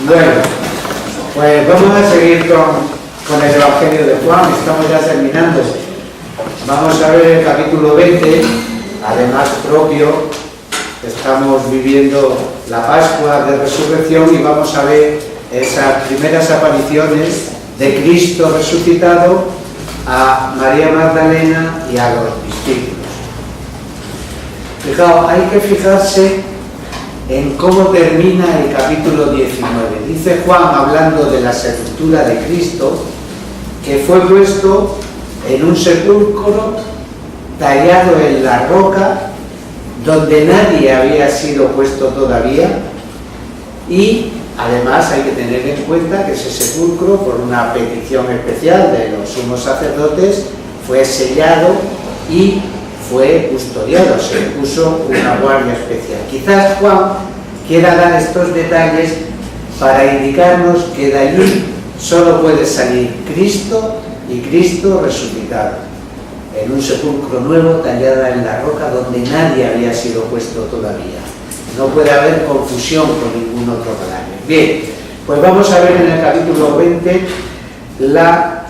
Bueno, pues vamos a seguir con el Evangelio de Juan. Estamos ya terminando. Vamos a ver el capítulo 20, además propio. Estamos viviendo la Pascua de Resurrección y vamos a ver esas primeras apariciones de Cristo resucitado a María Magdalena y a los discípulos. Fijaos, hay que fijarse en cómo termina el capítulo 19. Dice Juan, hablando de la sepultura de Cristo, que fue puesto en un sepulcro tallado en la roca, donde nadie había sido puesto todavía, y además hay que tener en cuenta que ese sepulcro, por una petición especial de los sumos sacerdotes, fue sellado y fue custodiado, se le puso una guardia especial. Quizás Juan quiera dar estos detalles para indicarnos que de allí solo puede salir Cristo y Cristo resucitado, en un sepulcro nuevo tallada en la roca donde nadie había sido puesto todavía. No puede haber confusión con ningún otro cadáver. Bien, pues vamos a ver en el capítulo 20 la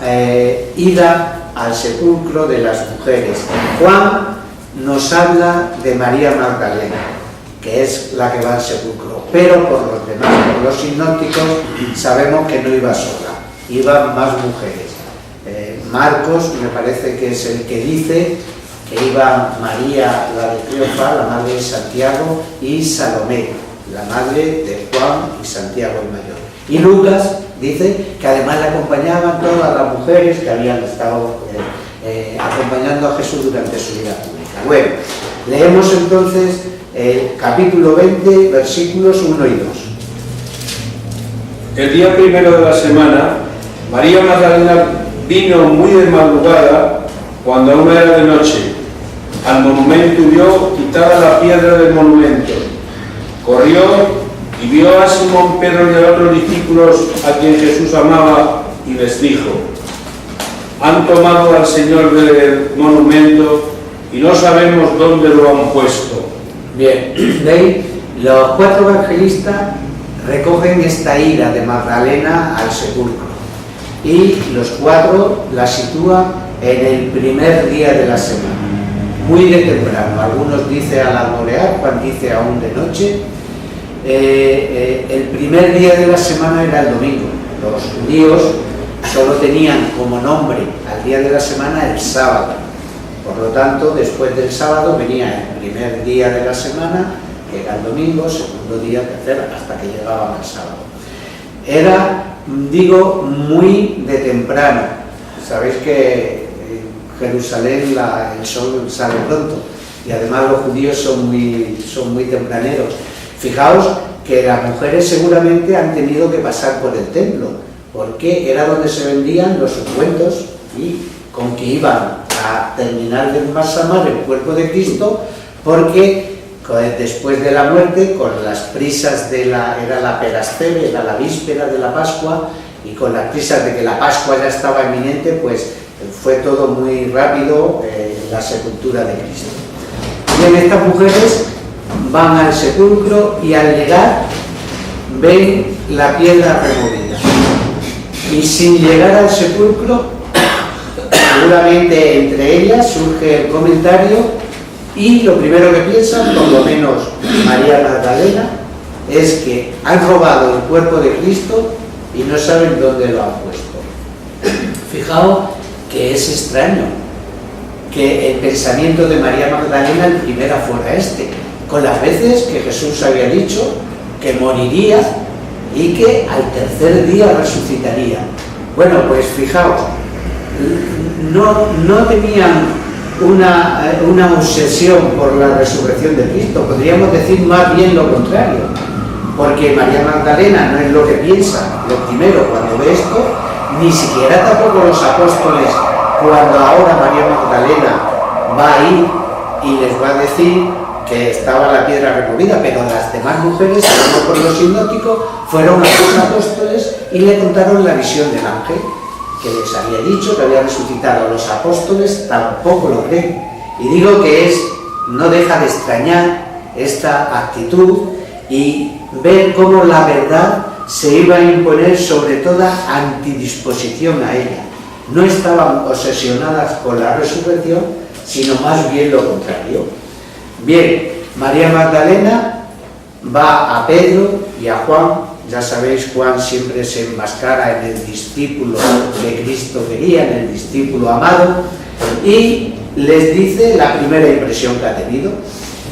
ida al sepulcro de las mujeres. Juan nos habla de María Magdalena, que es la que va al sepulcro, pero por los demás, por los sinópticos, sabemos que no iba sola, iban más mujeres. Marcos me parece que es el que dice que iba María, la de Cleofa, la madre de Santiago, y Salomé, la madre de Juan y Santiago el mayor. Y Lucas dice que además le acompañaban todas las mujeres que habían estado acompañando a Jesús durante su vida pública. Bueno, leemos entonces el capítulo 20, versículos 1 y 2. El día primero de la semana, María Magdalena vino muy de madrugada, cuando aún era de noche, al monumento y vio quitada la piedra del monumento. Corrió y vio a Simón Pedro y a otros discípulos a quien Jesús amaba y les dijo: han tomado al Señor del monumento y no sabemos dónde lo han puesto. Bien, de ahí los cuatro evangelistas recogen esta ida de Magdalena al sepulcro y los cuatro la sitúan en el primer día de la semana, muy de temprano. Algunos dicen al alborear, Juan dice aún de noche. El primer día de la semana era el domingo. Los judíos solo tenían como nombre al día de la semana el sábado. Por lo tanto, después del sábado venía el primer día de la semana, que era el domingo, segundo día, tercero, hasta que llegaban al sábado. Era, digo, muy de temprano. Sabéis que en Jerusalén el sol sale pronto y además los judíos son muy tempraneros. Fijaos que las mujeres seguramente han tenido que pasar por el templo, porque era donde se vendían los ungüentos y con que iban a terminar de embalsamar el cuerpo de Cristo, porque después de la muerte, con las prisas era la perastere, era la víspera de la Pascua, y con las prisas de que la Pascua ya estaba inminente, pues fue todo muy rápido la sepultura de Cristo. Bien, estas mujeres van al sepulcro y al llegar ven la piedra removida. Y sin llegar al sepulcro, seguramente entre ellas surge el comentario y lo primero que piensan, por lo menos María Magdalena, es que han robado el cuerpo de Cristo y no saben dónde lo han puesto. Fijaos que es extraño que el pensamiento de María Magdalena el primero fuera este, con las veces que Jesús había dicho que moriría y que al tercer día resucitaría. Bueno, pues fijaos, no tenían una obsesión por la resurrección de Cristo, podríamos decir más bien lo contrario, porque María Magdalena no es lo que piensa lo primero cuando ve esto, ni siquiera tampoco los apóstoles, cuando ahora María Magdalena va a ir y les va a decir que estaba la piedra removida, pero las demás mujeres, no por los sinópticos, fueron a los apóstoles y le contaron la visión del ángel, que les había dicho que había resucitado. Los apóstoles tampoco lo creen. Y digo que no deja de extrañar esta actitud y ver cómo la verdad se iba a imponer sobre toda antidisposición a ella. No estaban obsesionadas con la resurrección, sino más bien lo contrario. Bien, María Magdalena va a Pedro y a Juan. Ya sabéis, Juan siempre se enmascara en el discípulo que Cristo quería, en el discípulo amado, y les dice la primera impresión que ha tenido,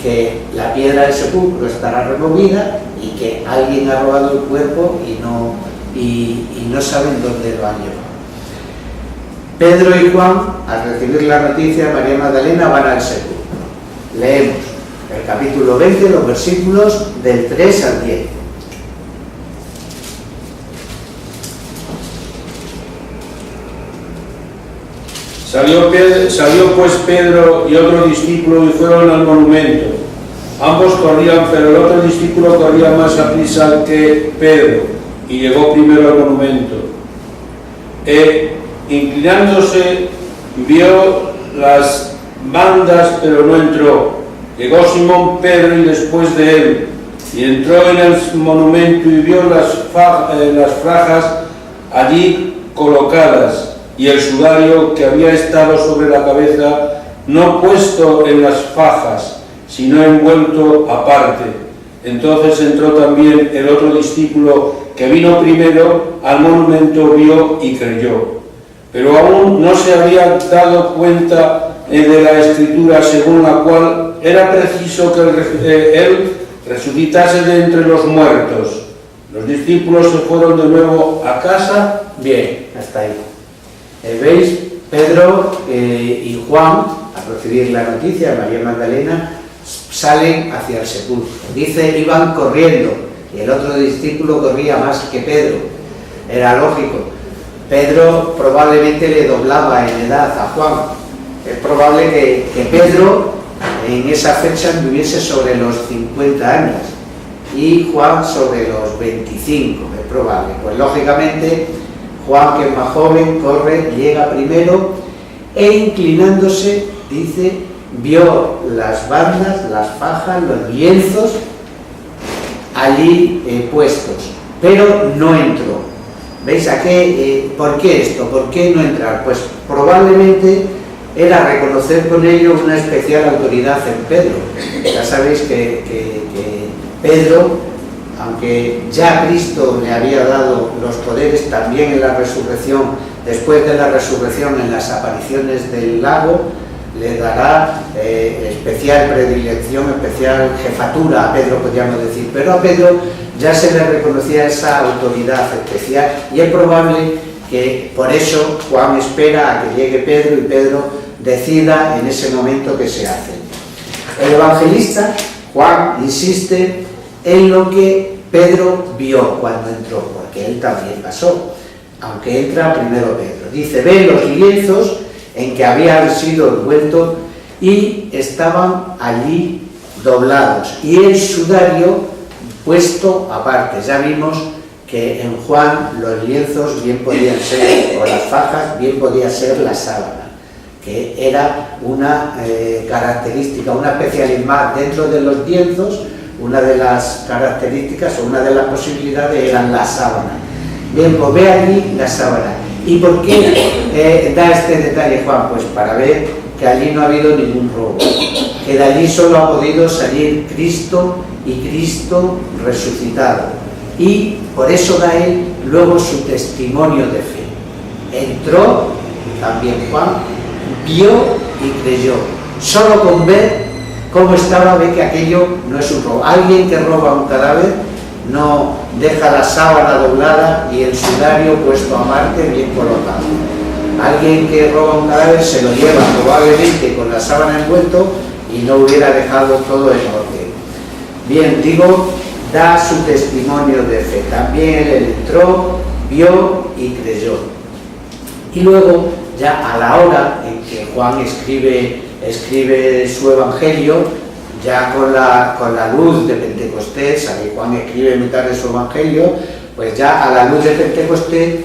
que la piedra del sepulcro estará removida y que alguien ha robado el cuerpo y no saben dónde lo han llevado. Pedro y Juan, al recibir la noticia de María Magdalena, van al sepulcro. Leemos el capítulo 20, los versículos del 3 al 10. Salió pues Pedro y otro discípulo y fueron al monumento. Ambos corrían, pero el otro discípulo corría más aprisa que Pedro y llegó primero al monumento. Inclinándose, vio las bandas, pero no entró. Llegó Simón Pedro y después de él, y entró en el monumento y vio las fajas allí colocadas, y el sudario que había estado sobre la cabeza, no puesto en las fajas, sino envuelto aparte. Entonces entró también el otro discípulo que vino primero al monumento, vio y creyó. Pero aún no se había dado cuenta de la Escritura según la cual era preciso que él resucitase de entre los muertos. Los discípulos se fueron de nuevo a casa. Bien, hasta ahí. ¿Veis? Pedro y Juan, al recibir la noticia de María Magdalena, salen hacia el sepulcro. Dice, iban corriendo, y el otro discípulo corría más que Pedro. Era lógico. Pedro probablemente le doblaba en edad a Juan. Es probable que Pedro en esa fecha anduviese sobre los 50 años y Juan sobre los 25, es probable. Pues lógicamente Juan, que es más joven, corre, llega primero e inclinándose, dice, vio las bandas, las fajas, los lienzos allí puestos, pero no entró. ¿Veis a qué? ¿Por qué esto? ¿Por qué no entrar? Pues probablemente era reconocer con ello una especial autoridad en Pedro. Ya sabéis que Pedro, aunque ya Cristo le había dado los poderes, también en la resurrección, después de la resurrección en las apariciones del lago, le dará especial predilección, especial jefatura a Pedro, podríamos decir, pero a Pedro ya se le reconocía esa autoridad especial y es probable que por eso Juan espera a que llegue Pedro y Pedro decida en ese momento qué se hace. El evangelista Juan insiste en lo que Pedro vio cuando entró, porque él también pasó, aunque entra primero Pedro. Dice, ve los lienzos en que habían sido envueltos y estaban allí doblados, y el sudario puesto aparte. Ya vimos que en Juan los lienzos bien podían ser, o las fajas, bien podía ser la sábana, que era una característica, una especialidad dentro de los lienzos. Una de las características o una de las posibilidades eran la sábana. Bien, pues ve allí la sábana. ¿Y por qué da este detalle Juan? Pues para ver que allí no ha habido ningún robo, que de allí solo ha podido salir Cristo y Cristo resucitado. Y por eso da él luego su testimonio de fe. Entró también Juan, vio y creyó. Solo con ver cómo estaba, ve que aquello no es un robo. Alguien que roba un cadáver no deja la sábana doblada y el sudario puesto aparte bien colocado. Alguien que roba un cadáver se lo lleva probablemente con la sábana envuelto y no hubiera dejado todo en orden. Bien, digo, da su testimonio de fe. También él entró, vio y creyó. Y luego, ya a la hora en que Juan escribe su evangelio, ya con la luz de Pentecostés, ahí Juan escribe mitad de su evangelio, pues ya a la luz de Pentecostés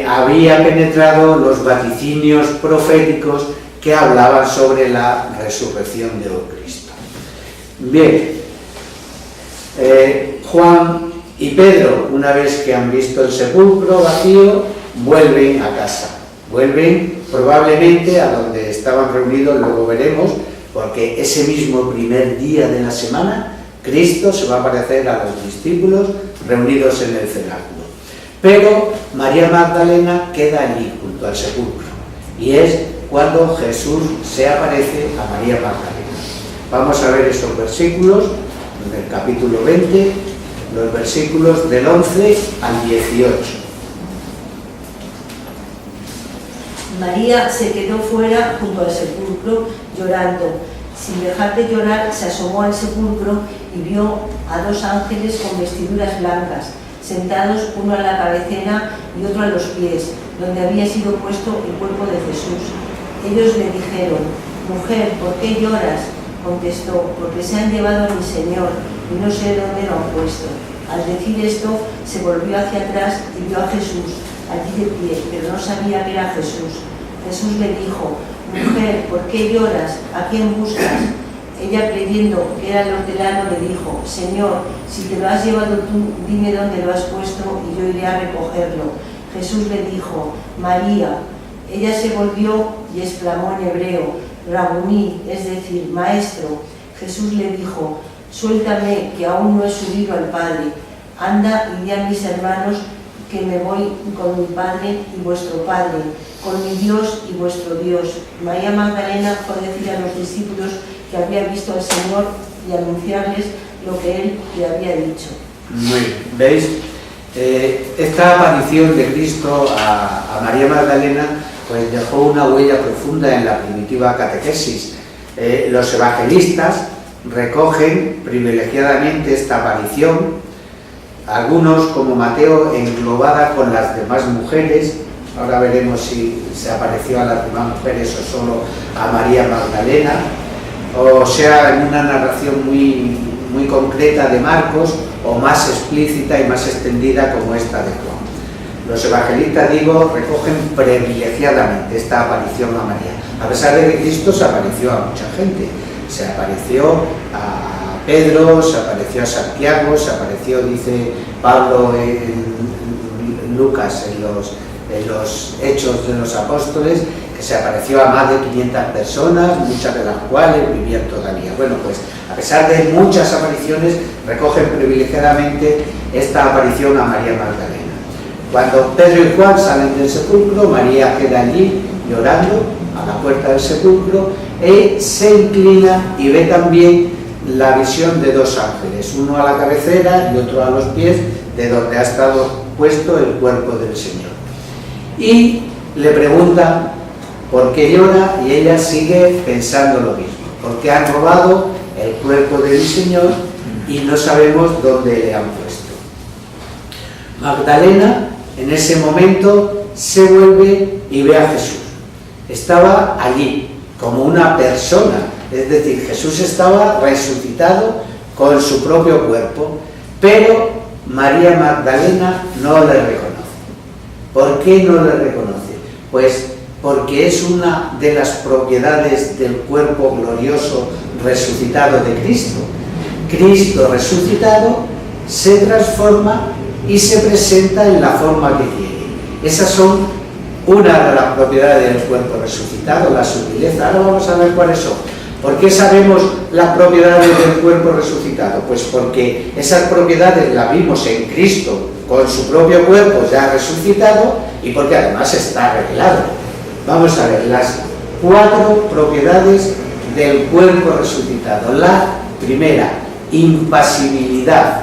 había penetrado los vaticinios proféticos que hablaban sobre la resurrección de Cristo. Bien, Juan Y Pedro, una vez que han visto el sepulcro vacío, vuelven a casa. Vuelven probablemente a donde estaban reunidos, luego veremos, porque ese mismo primer día de la semana, Cristo se va a aparecer a los discípulos reunidos en el cenáculo. Pero María Magdalena queda allí, junto al sepulcro, y es cuando Jesús se aparece a María Magdalena. Vamos a ver estos versículos, en el capítulo 20, los versículos del 11 al 18. María se quedó fuera junto al sepulcro llorando. Sin dejar de llorar, se asomó al sepulcro y vio a dos ángeles con vestiduras blancas, sentados uno a la cabecera y otro a los pies, donde había sido puesto el cuerpo de Jesús. Ellos le dijeron: «Mujer, ¿por qué lloras?». Contestó: «Porque se han llevado a mi Señor y no sé dónde lo han puesto». Al decir esto, se volvió hacia atrás y vio a Jesús allí de pie, pero no sabía que era Jesús. Jesús le dijo: «Mujer, ¿por qué lloras? ¿A quién buscas?». Ella, creyendo que era el hortelano, le dijo: «Señor, si te lo has llevado tú, dime dónde lo has puesto y yo iré a recogerlo». Jesús le dijo: «María». Ella se volvió y exclamó en hebreo: «Rabuní», es decir, maestro. Jesús le dijo: «Suéltame, que aún no he subido al Padre. Anda y di a mis hermanos que me voy con mi Padre y vuestro Padre, con mi Dios y vuestro Dios». María Magdalena fue a decir a los discípulos que había visto al Señor y anunciarles lo que Él le había dicho. Muy bien, ¿veis? Esta aparición de Cristo a María Magdalena pues dejó una huella profunda en la primitiva catequesis. Los evangelistas recogen privilegiadamente esta aparición, algunos como Mateo englobada con las demás mujeres. Ahora veremos si se apareció a las demás mujeres o solo a María Magdalena, o sea, en una narración muy concreta de Marcos, o más explícita y más extendida como esta de Juan. Los evangelistas, digo, recogen privilegiadamente esta aparición a María, a pesar de que Cristo se apareció a mucha gente. Se apareció a Pedro, se apareció a Santiago, se apareció, dice Pablo en Lucas, en los Hechos de los Apóstoles, que se apareció a más de 500 personas, muchas de las cuales vivían todavía. Bueno, pues a pesar de muchas apariciones, recogen privilegiadamente esta aparición a María Magdalena. Cuando Pedro y Juan salen del sepulcro, María queda allí llorando a la puerta del sepulcro y se inclina y ve también la visión de dos ángeles, uno a la cabecera y otro a los pies, de donde ha estado puesto el cuerpo del Señor. Y le preguntan por qué llora, y ella sigue pensando lo mismo: porque han robado el cuerpo del Señor y no sabemos dónde le han puesto. Magdalena en ese momento se vuelve y ve a Jesús. Estaba allí como una persona, es decir, Jesús estaba resucitado con su propio cuerpo, pero María Magdalena no le reconoce. ¿Por qué no le reconoce? Pues porque es una de las propiedades del cuerpo glorioso resucitado de Cristo. Cristo resucitado se transforma y se presenta en la forma que quiere. Esas son una de las propiedades del cuerpo resucitado, la sutileza. Ahora vamos a ver cuáles son. ¿Por qué sabemos las propiedades del cuerpo resucitado? Pues porque esas propiedades las vimos en Cristo con su propio cuerpo ya resucitado, y porque además está revelado. Vamos a ver las 4 propiedades del cuerpo resucitado. La primera, impasibilidad,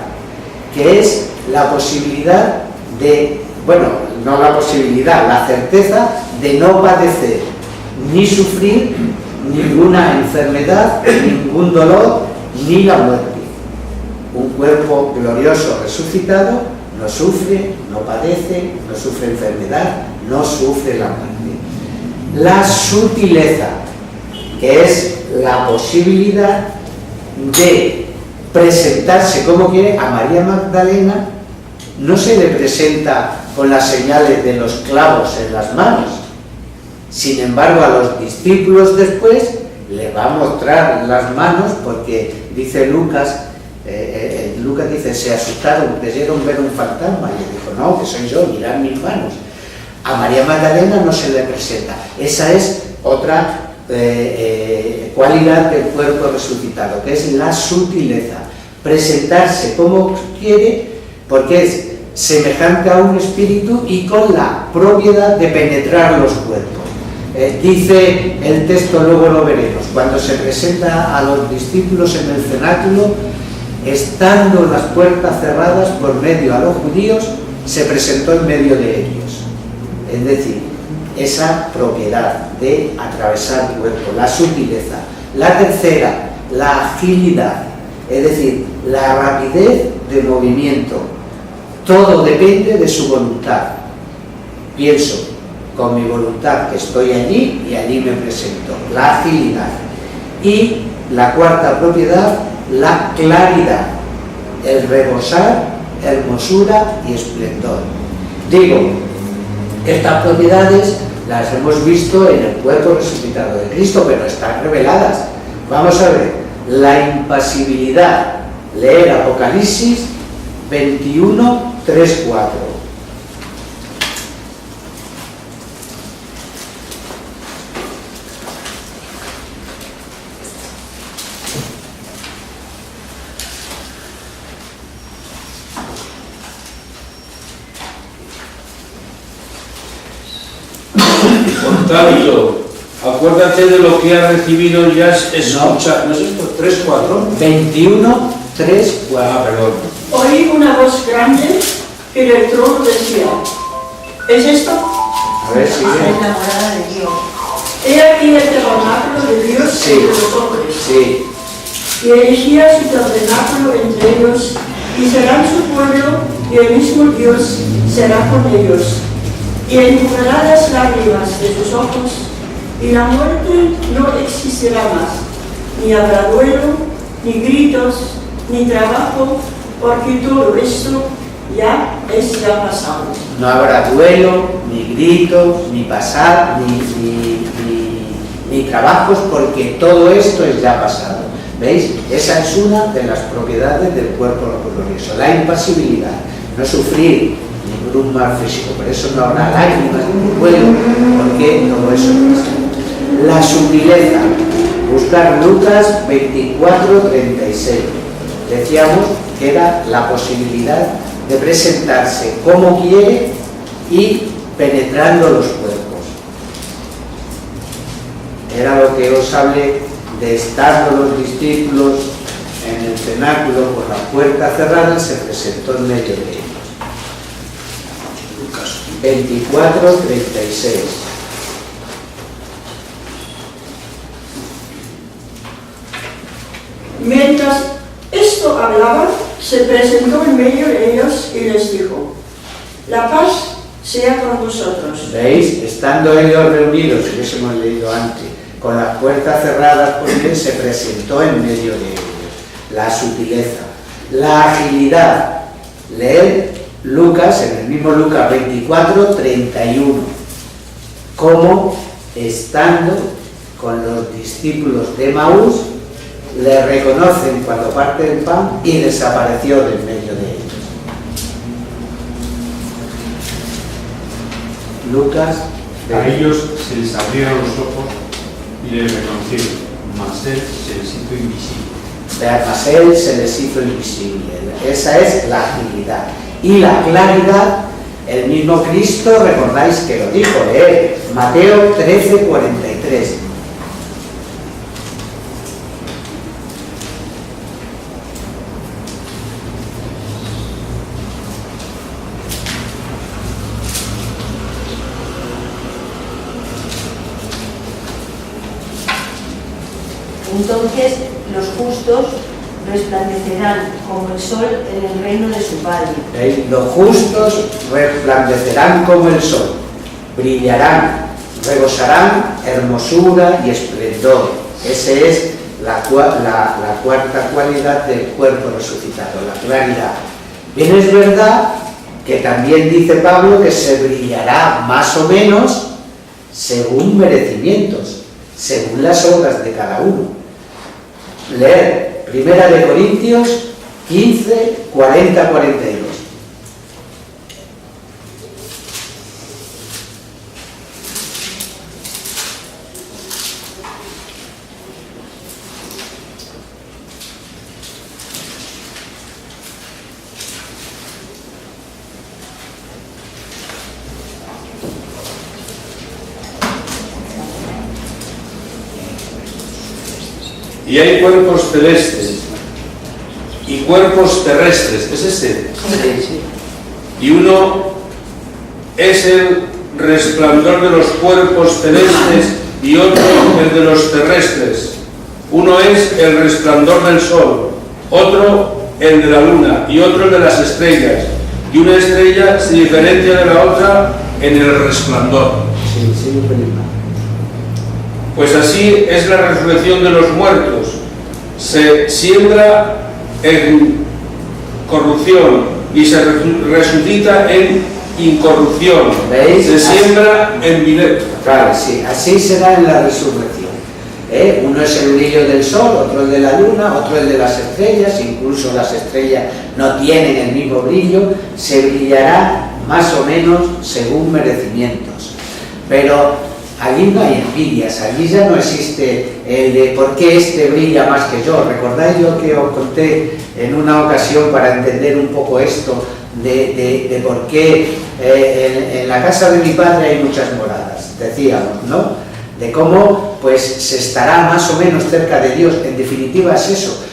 que es la posibilidad de, bueno, no la posibilidad, la certeza de no padecer ni sufrir ninguna enfermedad, ningún dolor, ni la muerte. Un cuerpo glorioso resucitado no sufre, no padece, no sufre enfermedad, no sufre la muerte. La sutileza, que es la posibilidad de presentarse como quiere. A María Magdalena no se le presenta con las señales de los clavos en las manos. Sin embargo, a los discípulos después le va a mostrar las manos, porque dice Lucas, Lucas dice, se asustaron, creyeron ver un fantasma, y le dijo, no, que soy yo, mirad mis manos. A María Magdalena no se le presenta. Esa es otra cualidad del cuerpo resucitado, que es la sutileza, presentarse como quiere, porque es semejante a un espíritu y con la propiedad de penetrar los cuerpos. Dice el texto, luego lo veremos, cuando se presenta a los discípulos en el cenáculo, estando las puertas cerradas por medio a los judíos, se presentó en medio de ellos. Es decir, esa propiedad de atravesar el cuerpo, la sutileza. La tercera, la agilidad, es decir, la rapidez de movimiento. Todo depende de su voluntad. Pienso con mi voluntad que estoy allí y allí me presento. La agilidad. Y la cuarta propiedad, la claridad, el rebosar, hermosura y esplendor. Digo, estas propiedades las hemos visto en el cuerpo resucitado de Cristo, pero están reveladas. Vamos a ver, la impasibilidad, leer Apocalipsis 21, 3, 4. Por tanto, acuérdate de lo que has recibido y has escuchado. ¿No es esto? 3, 4. 21, 3, 4. Ah, perdón. Oí una voz grande que del trono decía, ¿es esto? A ver si Es bien. la morada de Dios. He aquí el tabernáculo de Dios Sí. entre los hombres, Sí, y erigía su tabernáculo entre ellos, y serán su pueblo, y el mismo Dios será con ellos. Y enjugará las lágrimas de sus ojos, y la muerte no existirá más, ni habrá duelo, ni gritos, ni trabajo, porque todo esto ya es ya pasado. no habrá duelo, ni gritos, ni pasar, ni trabajos, porque todo esto es ya pasado. ¿Veis? Esa es una de las propiedades del cuerpo glorioso, la impasibilidad, no sufrir ningún mal físico, por eso no habrá lágrimas ni duelo, porque todo eso es pasado. La sutileza, buscar Lucas 24, 36. Decíamos que era la posibilidad de presentarse como quiere y penetrando los cuerpos. Era lo que os hablé de estando los discípulos en el cenáculo con la puerta cerrada, se presentó en medio de ellos. Lucas 24, 36. Mientras esto hablaba, se presentó en medio de ellos y les dijo, la paz sea con vosotros. ¿Veis? Estando ellos reunidos, que eso hemos leído antes, con las puertas cerradas por él, se presentó en medio de ellos. La sutileza, la agilidad. Leer Lucas, en el mismo Lucas 24, 31. Como estando con los discípulos de Maús, le reconocen cuando parte el pan y desapareció del medio de ellos. Lucas A ellos se les abrieron los ojos y les reconocieron, mas él se les hizo invisible. Mas él se les hizo invisible. Esa es la agilidad. Y la claridad, el mismo Cristo, recordáis que lo dijo, Mateo 13, 43. Entonces los justos resplandecerán como el sol en el reino de su Padre. ¿Veis? Los justos resplandecerán como el sol, brillarán, rebosarán hermosura y esplendor. Esa es la cuarta cualidad del cuerpo resucitado, la claridad. Bien, es verdad que también dice Pablo que se brillará más o menos según merecimientos, según las obras de cada uno. Leer 1 Corintios 15, 40-42. Y hay cuerpos celestes y cuerpos terrestres, ¿es ese? Y uno es el resplandor de los cuerpos celestes y otro el de los terrestres. Uno es el resplandor del sol, otro el de la luna y otro el de las estrellas. Y una estrella se diferencia de la otra en el resplandor. Pues así es la resurrección de los muertos. Se siembra en corrupción y se resucita en incorrupción. ¿Veis? Se siembra en vida. Claro, sí, así será en la resurrección. Uno es el brillo del sol, otro el de la luna, otro el de las estrellas. Incluso las estrellas no tienen el mismo brillo. Se brillará más o menos según merecimientos. Pero allí no hay envidias, allí ya no existe el de por qué este brilla más que yo. ¿Recordáis lo que os conté en una ocasión para entender un poco esto de por qué en la casa de mi padre hay muchas moradas? Decíamos, ¿no? De cómo pues se estará más o menos cerca de Dios. En definitiva es eso,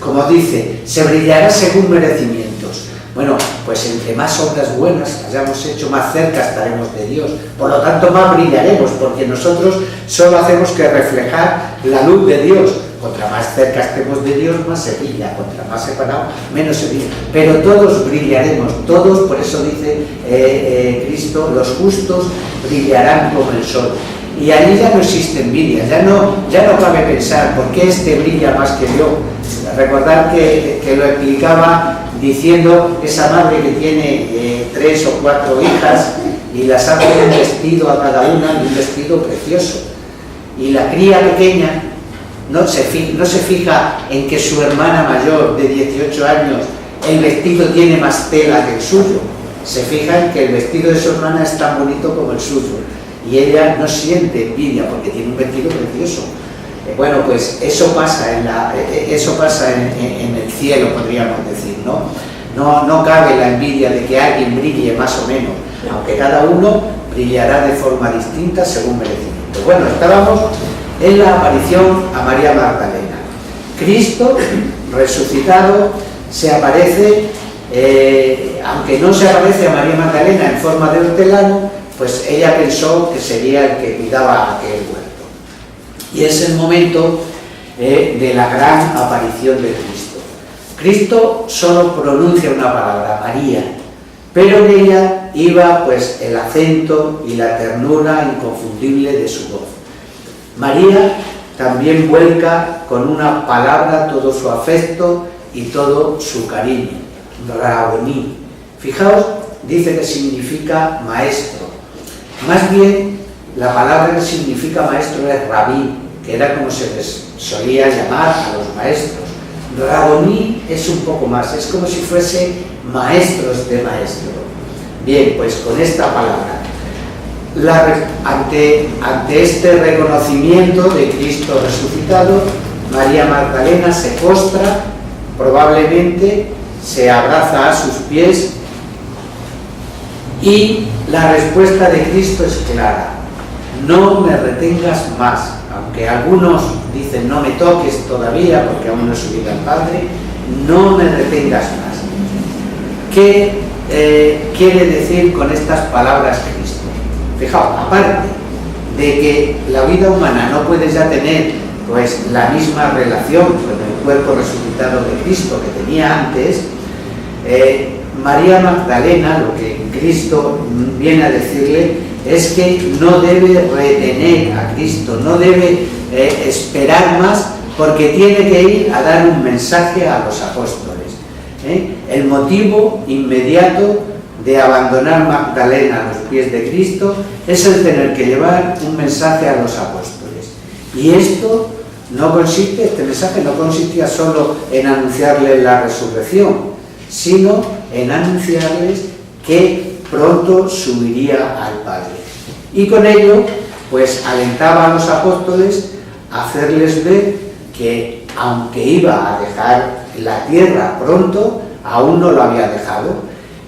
como dice, se brillará según merecimientos. Bueno, pues entre más obras buenas hayamos hecho, más cerca estaremos de Dios. Por lo tanto, más brillaremos, porque nosotros solo hacemos que reflejar la luz de Dios. Contra más cerca estemos de Dios, más se brilla. Contra más separado, menos se brilla. Pero todos brillaremos, todos, por eso dice Cristo, los justos brillarán como el sol. Y allí ya no existe envidia, ya no cabe pensar por qué este brilla más que yo. Recordar que lo explicaba diciendo esa madre que tiene 3 o 4 hijas y las hace un vestido a cada una, y un vestido precioso. Y la cría pequeña no se fija en que su hermana mayor de 18 años el vestido tiene más tela que el suyo. Se fija en que el vestido de su hermana es tan bonito como el suyo. Y ella no siente envidia porque tiene un vestido precioso. Bueno, pues eso pasa en el cielo, podríamos decir, ¿no? No cabe la envidia de que alguien brille más o menos, aunque cada uno brillará de forma distinta según merecimiento. Bueno, estábamos en la aparición a María Magdalena. Cristo, resucitado, se aparece, aunque no se aparece a María Magdalena en forma de hortelano, pues ella pensó que sería el que cuidaba aquel huerto. Y es el momento de la gran aparición de Cristo. Cristo solo pronuncia una palabra, María, pero en ella iba pues el acento y la ternura inconfundible de su voz. María también vuelca con una palabra todo su afecto y todo su cariño, Raboní. Fijaos, dice que significa maestro. Más bien, la palabra que significa maestro es rabí, que era como se les solía llamar a los maestros. Raboní es un poco más, es como si fuese maestros de maestro. Bien, pues con esta palabra, ante este reconocimiento de Cristo resucitado, María Magdalena se postra, probablemente se abraza a sus pies, y la respuesta de Cristo es clara: no me retengas más. Aunque algunos dicen no me toques todavía porque aún no he subido al Padre, no me retengas más. ¿Qué quiere decir con estas palabras Cristo? Fijaos, aparte de que la vida humana no puede ya tener pues la misma relación con el cuerpo resucitado de Cristo que tenía antes, María Magdalena, lo que Cristo viene a decirle es que no debe retener a Cristo, no debe esperar más, porque tiene que ir a dar un mensaje a los apóstoles. El motivo inmediato de abandonar Magdalena a los pies de Cristo es el tener que llevar un mensaje a los apóstoles. Y esto este mensaje no consistía solo en anunciarles la resurrección, sino en anunciarles que pronto subiría al Padre. Y con ello, pues alentaba a los apóstoles a hacerles ver que aunque iba a dejar la tierra pronto, aún no lo había dejado.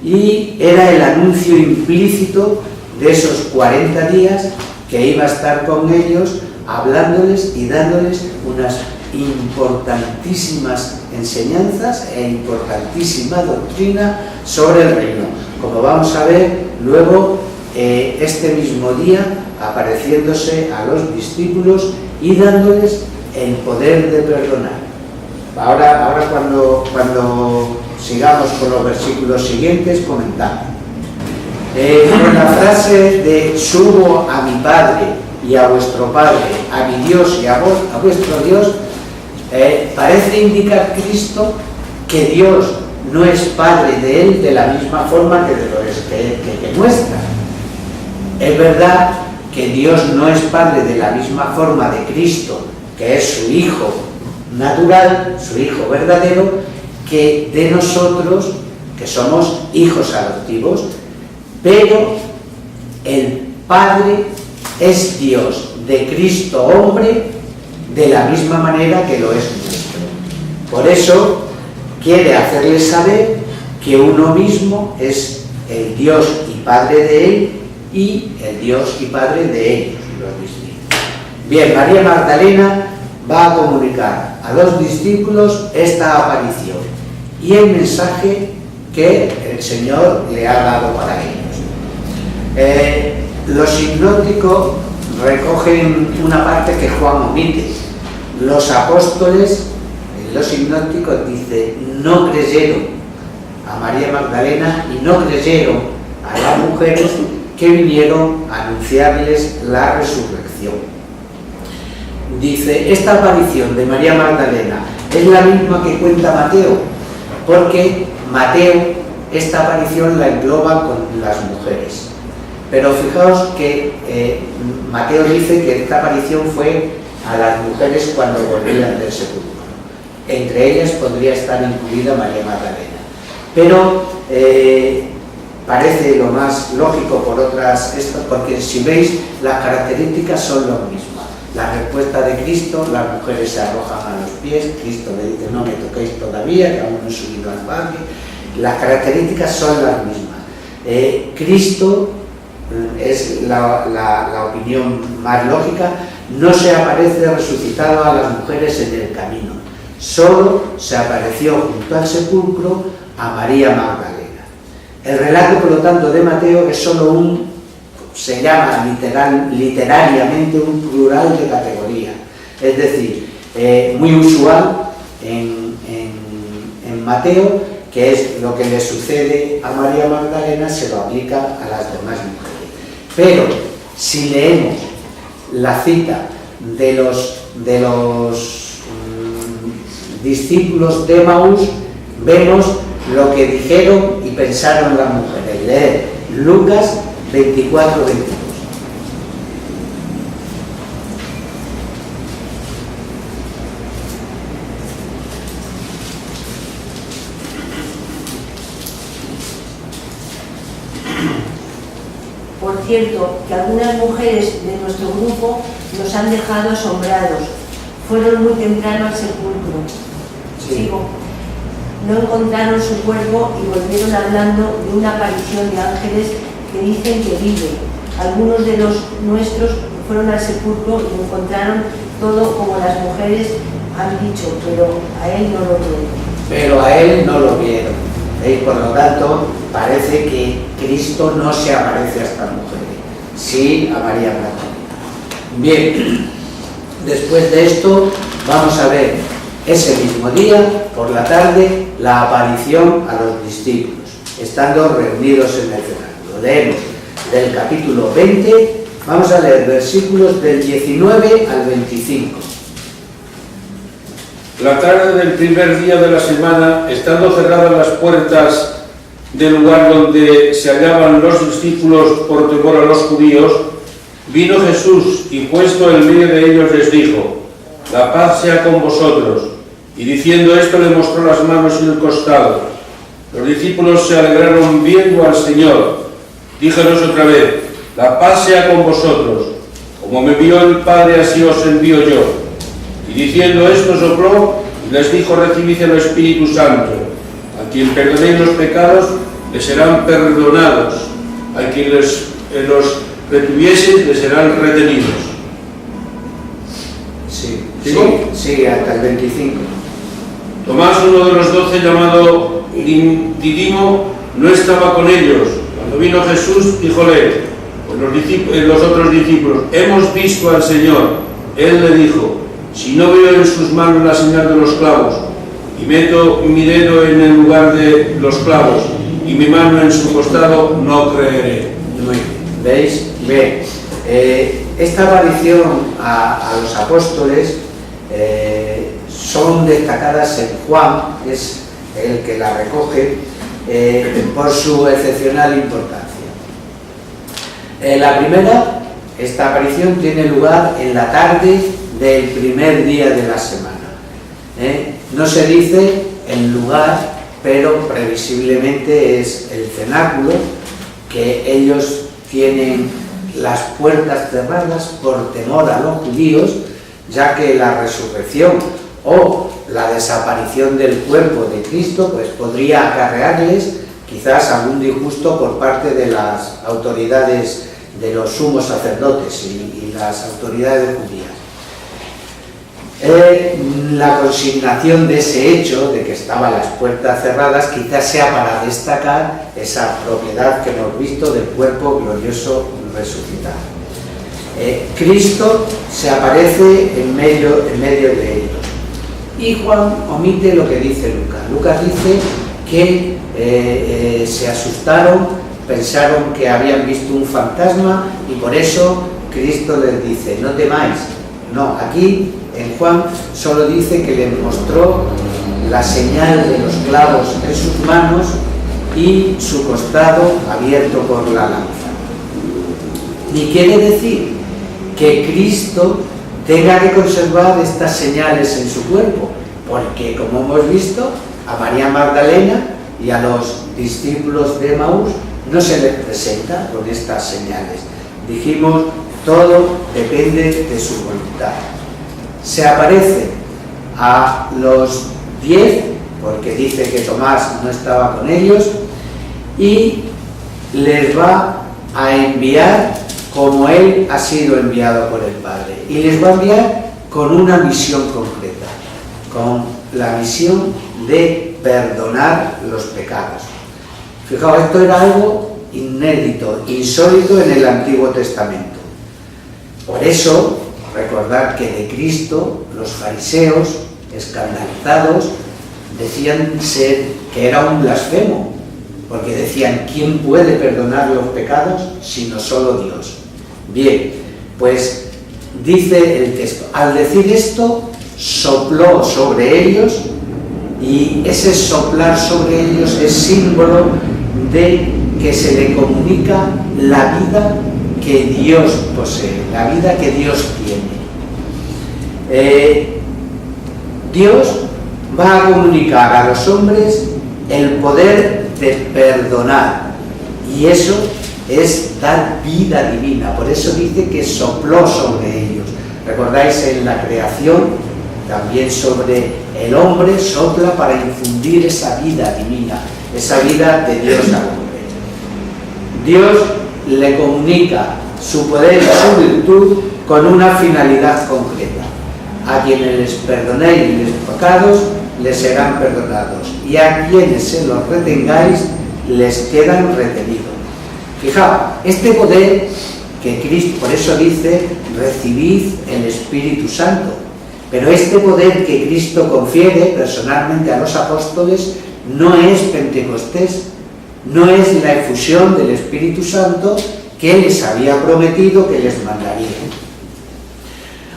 Y era el anuncio implícito de esos 40 días que iba a estar con ellos, hablándoles y dándoles unas importantísimas enseñanzas e importantísima doctrina sobre el reino, como vamos a ver luego este mismo día apareciéndose a los discípulos y dándoles el poder de perdonar. Ahora cuando sigamos con los versículos siguientes comentamos. Con la frase de subo a mi Padre y a vuestro Padre, a mi Dios y a vuestro Dios, parece indicar Cristo que Dios no es Padre de él de la misma forma que nuestra. Es verdad que Dios no es Padre de la misma forma de Cristo, que es su Hijo natural, su Hijo verdadero, que de nosotros, que somos hijos adoptivos, pero el Padre es Dios de Cristo hombre de la misma manera que lo es nuestro. Por eso quiere hacerles saber que uno mismo es el Dios y Padre de él y el Dios y Padre de ellos, los discípulos. Bien, María Magdalena va a comunicar a los discípulos esta aparición y el mensaje que el Señor le ha dado para ellos. Los sinópticos recogen una parte que Juan omite. Los apóstoles, los sinópticos dicen, no creyeron a María Magdalena y no creyeron a las mujeres que vinieron a anunciarles la resurrección. Dice, esta aparición de María Magdalena es la misma que cuenta Mateo, porque Mateo esta aparición la engloba con las mujeres. Pero fijaos que Mateo dice que esta aparición fue a las mujeres cuando volvían del sepulcro. Entre ellas podría estar incluida María Magdalena. Pero parece lo más lógico porque si veis, las características son las mismas. La respuesta de Cristo, las mujeres se arrojan a los pies, Cristo le dice, no me toquéis todavía, que aún no he subido al Padre. Las características son las mismas. Cristo, es la opinión más lógica, no se aparece resucitado a las mujeres en el camino, solo se apareció junto al sepulcro a María Magdalena. El relato, por lo tanto, de Mateo es solo se llama literariamente un plural de categoría, es decir, muy usual en Mateo, que es lo que le sucede a María Magdalena, se lo aplica a las demás mujeres. Pero si leemos la cita de los discípulos de Emaús, vemos lo que dijeron y pensaron las mujeres. Leer Lucas 24, 22. Por cierto, que algunas mujeres de nuestro grupo nos han dejado asombrados. Fueron muy temprano al sepulcro. Sí. Sigo. No encontraron su cuerpo y volvieron hablando de una aparición de ángeles que dicen que vive. Algunos de los nuestros fueron al sepulcro y encontraron todo como las mujeres han dicho, pero a él no lo vieron. Y por lo tanto, parece que Cristo no se aparece a estas mujeres, sí a María Magdalena. Bien, después de esto vamos a ver ese mismo día, por la tarde, la aparición a los discípulos, estando reunidos en el cenáculo. Leemos del capítulo 20, vamos a leer versículos del 19 al 25. La tarde del primer día de la semana, estando cerradas las puertas del lugar donde se hallaban los discípulos por temor a los judíos, vino Jesús y puesto en medio de ellos les dijo: la paz sea con vosotros. Y diciendo esto le mostró las manos y el costado. Los discípulos se alegraron viendo al Señor. Díjenos otra vez, la paz sea con vosotros. Como me envió el Padre, así os envío yo. Y diciendo esto sopló y les dijo, recibid el Espíritu Santo. A quien perdonéis los pecados, les serán perdonados. A quien los retuvieseis, les serán retenidos. Sí, hasta el 25. Tomás, uno de los 12, llamado Didimo, no estaba con ellos. Cuando vino Jesús, díjole, los otros discípulos, hemos visto al Señor. Él le dijo, si no veo en sus manos la señal de los clavos, y meto mi dedo en el lugar de los clavos, y mi mano en su costado, no creeré. ¿Veis? Bien. Esta aparición a los apóstoles son destacadas en Juan, que es el que la recoge, por su excepcional importancia. La primera, esta aparición tiene lugar en la tarde del primer día de la semana. No se dice el lugar, pero previsiblemente es el cenáculo, que ellos tienen las puertas cerradas por temor a los judíos, ya que la resurrección o la desaparición del cuerpo de Cristo pues podría acarrearles quizás algún disgusto por parte de las autoridades de los sumos sacerdotes y las autoridades judías. La consignación de ese hecho, de que estaban las puertas cerradas, quizás sea para destacar esa propiedad que hemos visto del cuerpo glorioso resucitado. Cristo se aparece en medio de ellos. Y Juan omite lo que dice Lucas. Lucas dice que se asustaron, pensaron que habían visto un fantasma y por eso Cristo les dice, no temáis. No, aquí en Juan solo dice que les mostró la señal de los clavos en sus manos y su costado abierto por la lanza. Ni quiere decir que Cristo tenga que conservar estas señales en su cuerpo, porque como hemos visto, a María Magdalena y a los discípulos de Emaús no se les presenta con estas señales. Dijimos, todo depende de su voluntad. Se aparece a los 10, porque dice que Tomás no estaba con ellos, y les va a enviar como él ha sido enviado por el Padre. Y les va a enviar con una misión concreta, con la misión de perdonar los pecados. Fijaos, esto era algo inédito, insólito en el Antiguo Testamento. Por eso, recordad que de Cristo los fariseos, escandalizados, decían que era un blasfemo, porque decían, ¿quién puede perdonar los pecados sino solo Dios? Bien, pues dice el texto, al decir esto, sopló sobre ellos, y ese soplar sobre ellos es símbolo de que se le comunica la vida que Dios posee, la vida que Dios tiene. Dios va a comunicar a los hombres el poder de perdonar, y eso es dar vida divina. Por eso dice que sopló sobre ellos. ¿Recordáis en la creación? También sobre el hombre sopla para infundir esa vida divina, esa vida de Dios al hombre. Dios le comunica su poder y su virtud con una finalidad concreta. A quienes les perdonéis los pecados, les serán perdonados, y a quienes se los retengáis, les quedan retenidos. Fijaos, este poder que Cristo, por eso dice, recibid el Espíritu Santo, pero este poder que Cristo confiere personalmente a los apóstoles no es Pentecostés, no es la efusión del Espíritu Santo que les había prometido que les mandaría.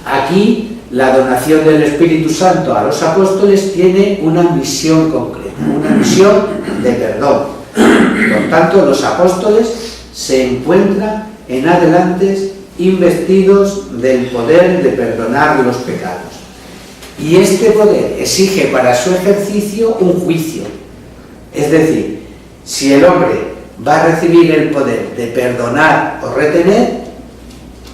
Aquí la donación del Espíritu Santo a los apóstoles tiene una misión concreta, una misión de perdón. Por tanto, los apóstoles se encuentran en adelante investidos del poder de perdonar los pecados. Y este poder exige para su ejercicio un juicio. Es decir, si el hombre va a recibir el poder de perdonar o retener,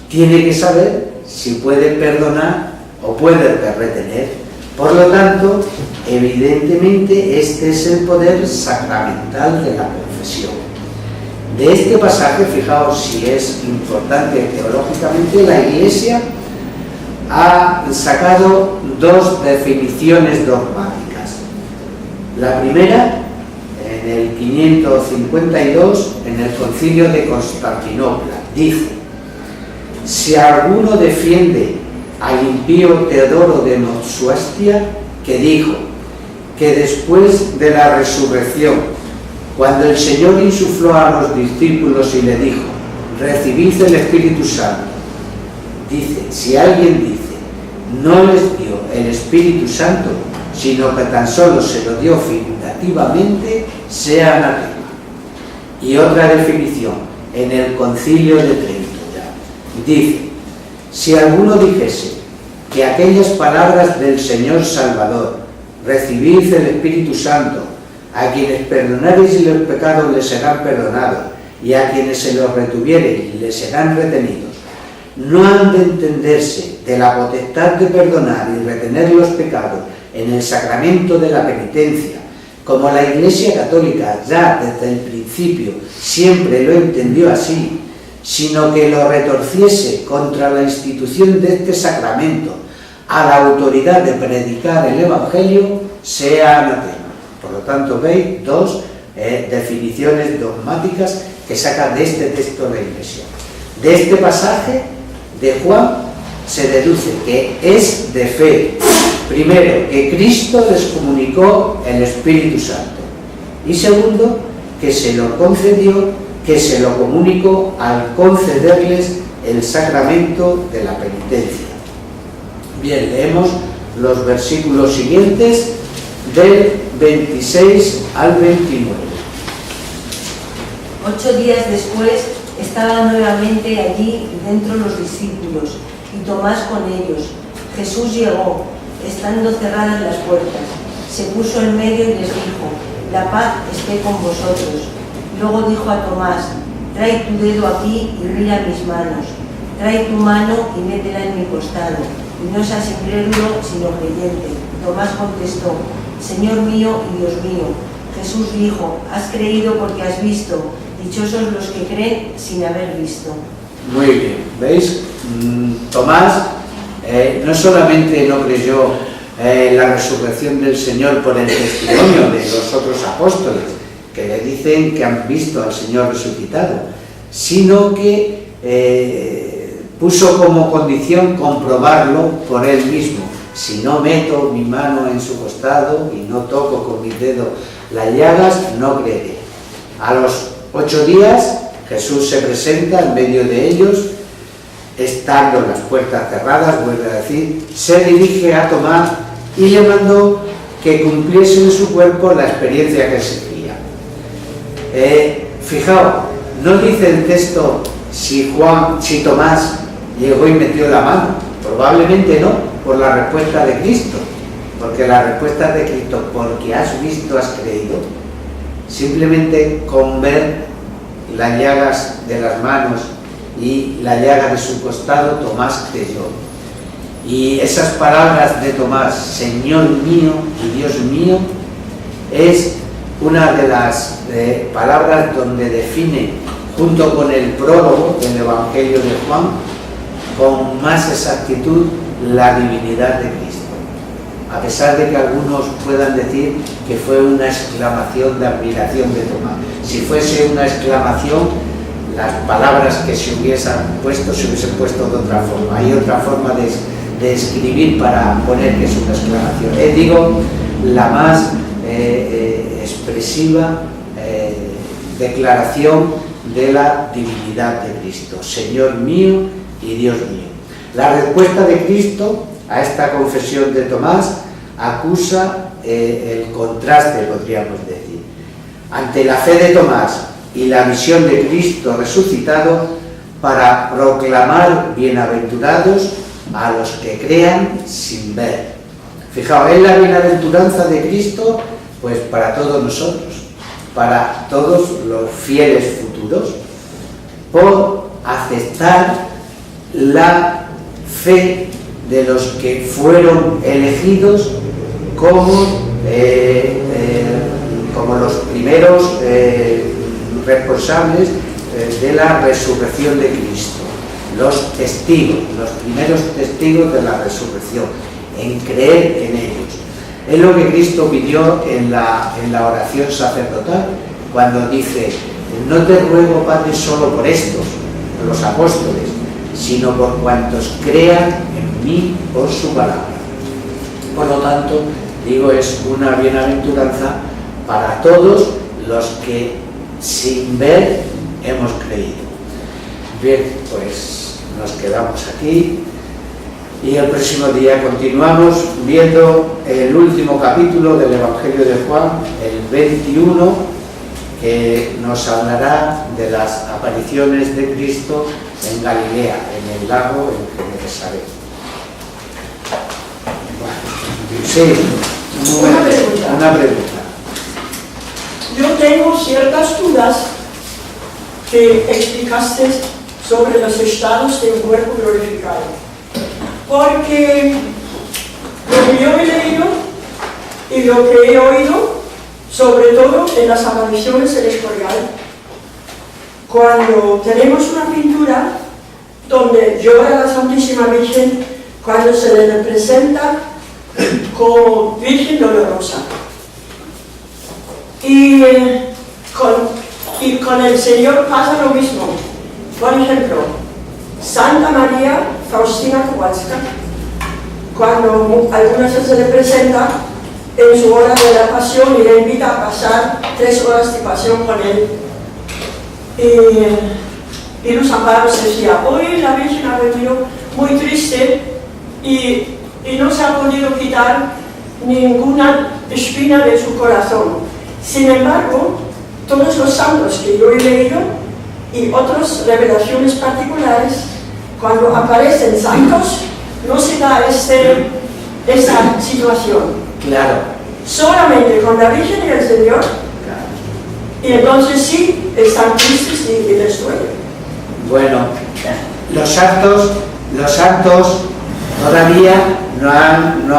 tiene que saber si puede perdonar o puede retener. Por lo tanto, evidentemente este es el poder sacramental de la confesión. De este pasaje, fijaos si es importante teológicamente, la Iglesia ha sacado dos definiciones dogmáticas. La primera, en el 552, en el Concilio de Constantinopla, dice: si alguno defiende al impío Teodoro de Mopsuestia, que dijo que después de la resurrección, cuando el Señor insufló a los discípulos y le dijo: recibid el Espíritu Santo, dice, si alguien dice no les dio el Espíritu Santo, sino que tan solo se lo dio figurativamente, sea anatema. Y otra definición, en el Concilio de Trento, dice: si alguno dijese que aquellas palabras del Señor Salvador, recibid el Espíritu Santo, a quienes perdonareis los pecados les serán perdonados, y a quienes se los retuviereis les serán retenidos, no han de entenderse de la potestad de perdonar y retener los pecados en el sacramento de la penitencia, como la Iglesia Católica ya desde el principio siempre lo entendió así, sino que lo retorciese contra la institución de este sacramento, a la autoridad de predicar el Evangelio, sea anatema. Por lo tanto, veis dos definiciones dogmáticas que saca de este texto la Iglesia. De este pasaje de Juan se deduce que es de fe. Primero, que Cristo les comunicó el Espíritu Santo. Y segundo, que se lo concedió, que se lo comunicó al concederles el sacramento de la penitencia. Bien, leemos los versículos siguientes del 26 al 29. 8 días después estaban nuevamente allí dentro los discípulos y Tomás con ellos. Jesús llegó, estando cerradas las puertas, se puso en medio y les dijo: la paz esté con vosotros. Luego dijo a Tomás: trae tu dedo aquí y mira mis manos, trae tu mano y métela en mi costado, y no seas incrédulo sino creyente. Tomás contestó: Señor mío y Dios mío. Jesús dijo: has creído porque has visto, dichosos los que creen sin haber visto. Muy bien, ¿veis? Tomás no solamente no creyó la resurrección del Señor por el testimonio de los otros apóstoles, que le dicen que han visto al Señor resucitado, sino que puso como condición comprobarlo por él mismo. Si no meto mi mano en su costado y no toco con mis dedos las llagas, no creeré. A los 8 días Jesús se presenta en medio de ellos, estando las puertas cerradas, vuelve a decir, se dirige a Tomás y le mandó que cumpliese en su cuerpo la experiencia que exigía. Fijaos, no dice el texto si Tomás llegó y metió la mano, probablemente no, por la respuesta de Cristo, porque la respuesta de Cristo, porque has visto, has creído. Simplemente con ver las llagas de las manos y la llaga de su costado, Tomás creyó. Y esas palabras de Tomás, Señor mío y Dios mío, es una de las palabras donde define, junto con el prólogo del Evangelio de Juan, con más exactitud la divinidad de Cristo. A pesar de que algunos puedan decir que fue una exclamación de admiración de Tomás. Si fuese una exclamación, las palabras que se hubiesen puesto de otra forma. Hay otra forma de escribir para poner que es una exclamación. Digo, la más expresiva declaración de la divinidad de Cristo. Señor mío y Dios mío. La respuesta de Cristo a esta confesión de Tomás acusa el contraste, podríamos decir. Ante la fe de Tomás y la visión de Cristo resucitado, para proclamar bienaventurados a los que crean sin ver. Fijaos, es la bienaventuranza de Cristo, pues para todos nosotros, para todos los fieles futuros, por aceptar la fe de los que fueron elegidos como los primeros responsables de la resurrección de Cristo, los testigos, los primeros testigos de la resurrección, en creer en ellos. Es lo que Cristo pidió en la oración sacerdotal, cuando dice: no te ruego, Padre, solo por estos, los apóstoles, sino por cuantos crean en mí por su palabra. Por lo tanto, digo, es una bienaventuranza para todos los que sin ver hemos creído. Bien, pues nos quedamos aquí y el próximo día continuamos viendo el último capítulo del Evangelio de Juan, el 21, que nos hablará de las apariciones de Cristo en Galilea, en el lago en Genesaret. Sí, una pregunta. Yo tengo ciertas dudas que explicaste sobre los estados de un cuerpo glorificado, porque lo que yo he leído y lo que he oído, sobre todo en las apariciones del Escorial, cuando tenemos una pintura donde llora la Santísima Virgen cuando se le representa como Virgen Dolorosa. Y con el Señor pasa lo mismo. Por ejemplo, Santa María Faustina Kowalska, cuando algunas veces se le presenta en su hora de la pasión y le invita a pasar 3 horas de pasión con él. Y los amparos decía: hoy la Virgen ha venido muy triste y no se ha podido quitar ninguna espina de su corazón. Sin embargo, todos los santos que yo he leído y otras revelaciones particulares, cuando aparecen santos, no se da esta situación. Claro. Solamente con la Virgen y el Señor. Claro. Y entonces sí, están tristes y les duele. Bueno, los santos todavía no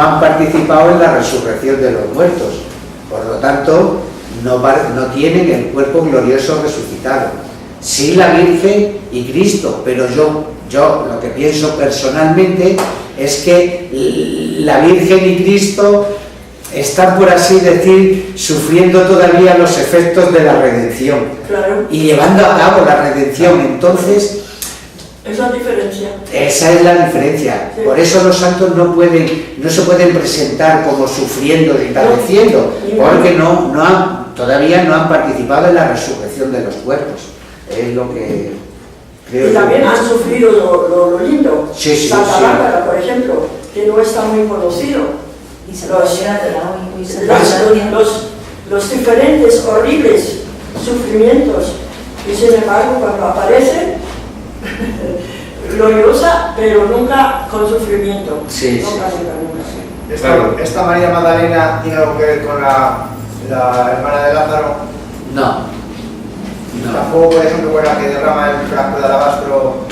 han participado en la resurrección de los muertos, por lo tanto no tienen el cuerpo glorioso resucitado. Sí, la Virgen y Cristo, pero yo lo que pienso personalmente es que la Virgen y Cristo están, por así decir, sufriendo todavía los efectos de la redención. Claro. Y llevando a cabo la redención. Entonces, es la diferencia. Esa es la diferencia. Sí. Por eso los santos no se pueden presentar como sufriendo y padeciendo, porque todavía no han participado en la resurrección de los cuerpos. Es lo que creo. Y también han sufrido lo lindo. Sí, Santa Bárbara, por ejemplo, que no está muy conocido. Los diferentes horribles sufrimientos, y sin embargo cuando aparece gloriosa, pero nunca con sufrimiento. Sí, nunca. ¿Esta María Magdalena tiene algo que ver con la hermana de Lázaro? No. Tampoco, por ejemplo, con la que derrama el frasco de alabastro.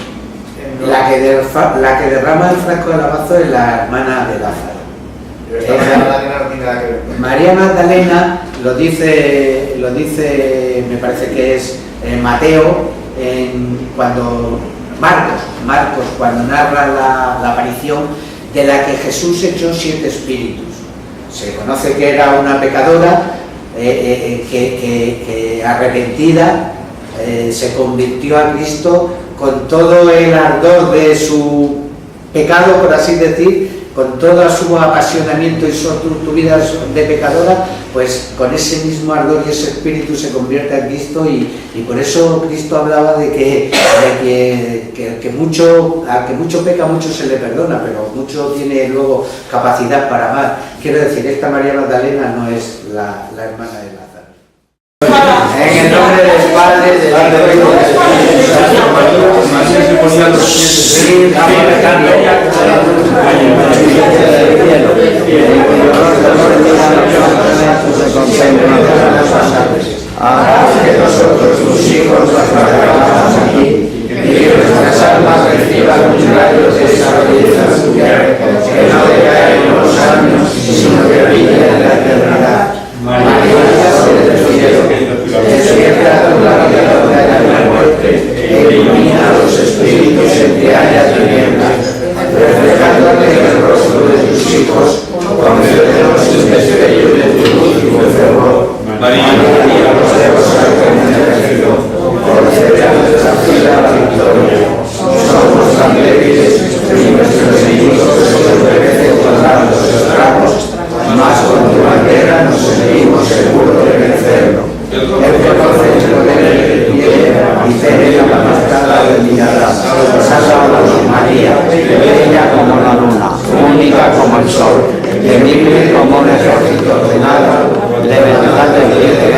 La que derrama el frasco de alabastro es la hermana de Lázaro. Pero esta María Magdalena no tiene nada que ver. María Magdalena lo dice, me parece que es Mateo, cuando Marcos, cuando narra la aparición de la que Jesús echó 7 espíritus. Se conoce que era una pecadora que arrepentida se convirtió a Cristo con todo el ardor de su pecado, por así decir, con todo su apasionamiento y su vida de pecadora, pues con ese mismo ardor y ese espíritu se convierte a Cristo y por eso Cristo hablaba de que mucho peca, mucho se le perdona, pero mucho tiene luego capacidad para amar. Quiero decir, esta María Magdalena no es la hermana de Lázaro. En el nombre del Padre, del Hijo y del Espíritu Santo. ponía los pies Sí, haz que nosotros, tus hijos, las trabajamos aquí, y que nuestras almas reciban un rayo de esa belleza tuya, que no decae en los años, sino que brilla en la eternidad. María, Sol del cielo, despierta tu la vida de la muerte, e ilumina a los espíritus en que haya tinieblas, reflejándote en el rostro de tus hijos, concédenos el destello de tu luz y tu fervor. María, los de vosotros en el cielo, concede a nuestra vida la victoria. Somos tan débiles y nuestros enemigos nos enriquecen con tantos estragos, mas con tu bandera nos sentimos seguros de vencerlo. El que conoce el poder que tiene y tiene la majestad de mirada. Sálvanos, María, bella como la luna, única como el sol, temible como un ejército ordenado, de verdad de